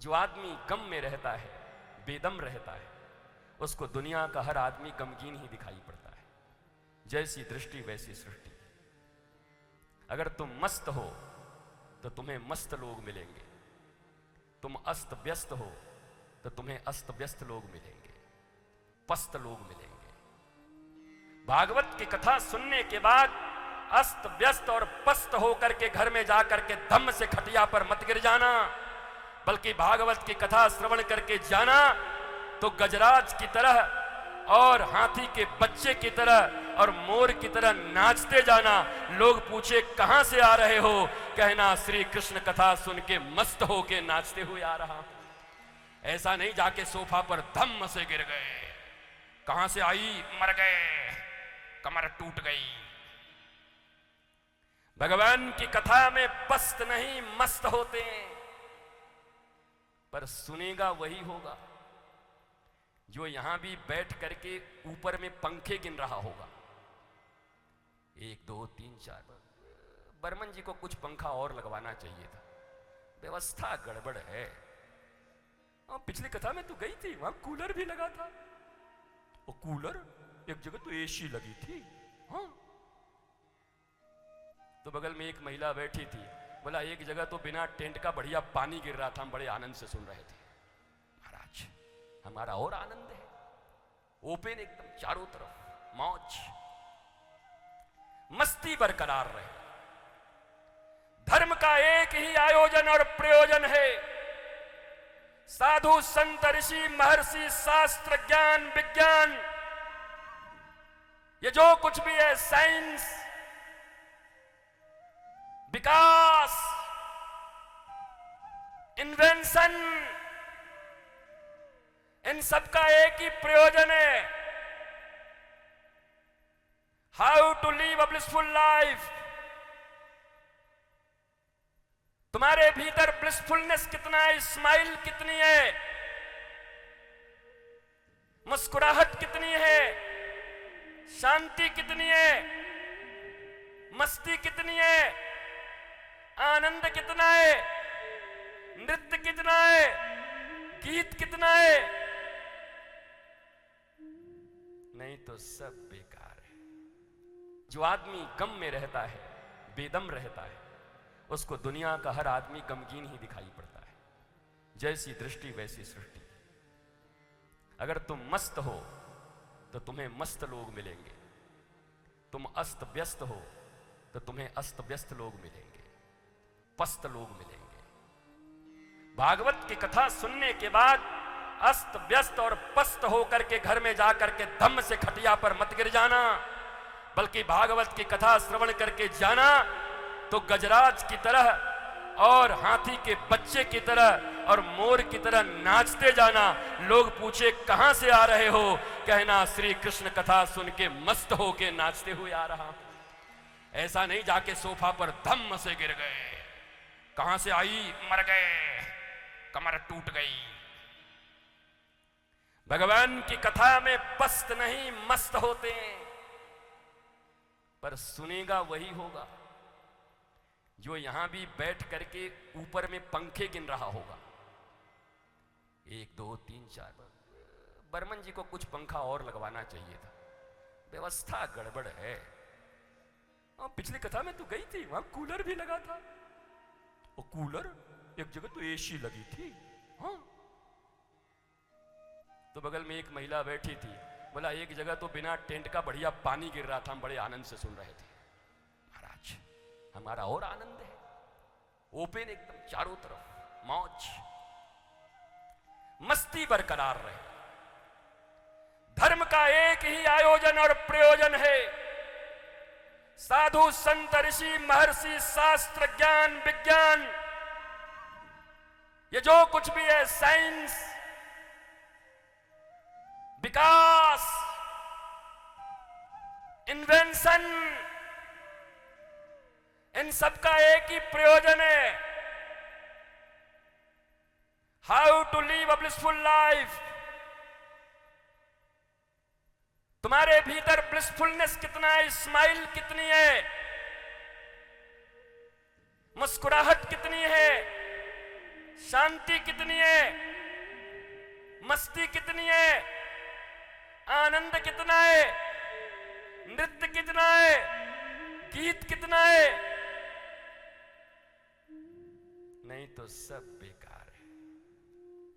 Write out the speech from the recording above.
जो आदमी गम में रहता है, बेदम रहता है, उसको दुनिया का हर आदमी गमगीन ही दिखाई पड़ता है। जैसी दृष्टि वैसी सृष्टि। अगर तुम मस्त हो तो तुम्हें मस्त लोग मिलेंगे, तुम अस्त व्यस्त हो तो तुम्हें अस्त व्यस्त लोग मिलेंगे, पस्त लोग मिलेंगे। भागवत की कथा सुनने के बाद अस्त व्यस्त और पस्त होकर के घर में जाकर के धम्म से खटिया पर मत गिर जाना, बल्कि भागवत की कथा श्रवण करके जाना तो गजराज की तरह और हाथी के बच्चे की तरह और मोर की तरह नाचते जाना। लोग पूछे कहां से आ रहे हो, कहना श्री कृष्ण कथा सुन के मस्त होके नाचते हुए आ रहा हूं। ऐसा नहीं जाके सोफा पर धम्म से गिर गए, कहां से आई, मर गए, कमर टूट गई। भगवान की कथा में पस्त नहीं मस्त होते हैं, पर सुनेगा वही होगा जो यहां भी बैठ करके ऊपर में पंखे गिन रहा होगा। 1 2 3 4। बर्मन जी को कुछ पंखा और लगवाना चाहिए था, व्यवस्था गड़बड़ है। और पिछली कथा में तो गई थी, वहां कूलर भी लगा था। वो कूलर, एक जगह तो एसी लगी थी। हाँ, तो बगल में एक महिला बैठी थी, बोला एक जगह तो बिना टेंट का बढ़िया पानी गिर रहा था, हम बड़े आनंद से सुन रहे थे। महाराज, हमारा और आनंद है, ओपन एकदम चारों तरफ, मौज मस्ती बरकरार रहे। धर्म का एक ही आयोजन और प्रयोजन है, साधु संत ऋषि महर्षि शास्त्र ज्ञान विज्ञान, ये जो कुछ भी है, साइंस, विकास, इन्वेंशन, इन सब का एक ही प्रयोजन है, how to live a blissful life. तुम्हारे भीतर ब्लिसफुलनेस कितना है, स्माइल कितनी है, मुस्कुराहट कितनी है, शांति कितनी है, मस्ती कितनी है, आनंद कितना है, नृत्य कितना है, गीत कितना है। नहीं तो सब बेकार है। जो आदमी गम में रहता है, बेदम रहता है, उसको दुनिया का हर आदमी गमगीन ही दिखाई पड़ता है। जैसी दृष्टि वैसी सृष्टि। अगर तुम मस्त हो तो तुम्हें मस्त लोग मिलेंगे, तुम अस्त व्यस्त हो तो तुम्हें अस्त व्यस्त लोग मिलेंगे, पस्त लोग मिलेंगे। भागवत की कथा सुनने के बाद अस्त व्यस्त और पस्त होकर के घर में जाकर के धम्म से खटिया पर मत गिर जाना, बल्कि भागवत की कथा श्रवण करके जाना तो गजराज की तरह और हाथी के बच्चे की तरह और मोर की तरह नाचते जाना। लोग पूछे कहां से आ रहे हो, कहना श्री कृष्ण कथा सुन के मस्त होके नाचते हुए आ रहा हूं। ऐसा नहीं जाके सोफा पर धम्म से गिर गए, कहां से आई, मर गए, कमर टूट गई। भगवान की कथा में पस्त नहीं मस्त होते हैं, पर सुनेगा वही होगा जो यहां भी बैठ करके ऊपर में पंखे गिन रहा होगा। 1 2 3 4। बर्मन जी को कुछ पंखा और लगवाना चाहिए था, व्यवस्था गड़बड़ है। और पिछली कथा में तो गई थी, वहां कूलर भी लगा था। वो कूलर, एक जगह तो एसी लगी थी। हाँ, तो बगल में एक महिला बैठी थी, बोला एक जगह तो बिना टेंट का बढ़िया पानी गिर रहा था, हम बड़े आनंद से सुन रहे थे। महाराज, हमारा और आनंद है, ओपन एकदम चारों तरफ, मौज मस्ती बरकरार रहे। धर्म का एक ही आयोजन और प्रयोजन है, साधु संत ऋषि महर्षि शास्त्र ज्ञान विज्ञान, ये जो कुछ भी है, साइंस, विकास, इन्वेंशन, इन सब का एक ही प्रयोजन है, how to live a blissful life. तुम्हारे भीतर ब्लिसफुलनेस कितना है, स्माइल कितनी है, मुस्कुराहट कितनी है, शांति कितनी है, मस्ती कितनी है, आनंद कितना है, नृत्य कितना है, गीत कितना है, नहीं तो सब बेकार है।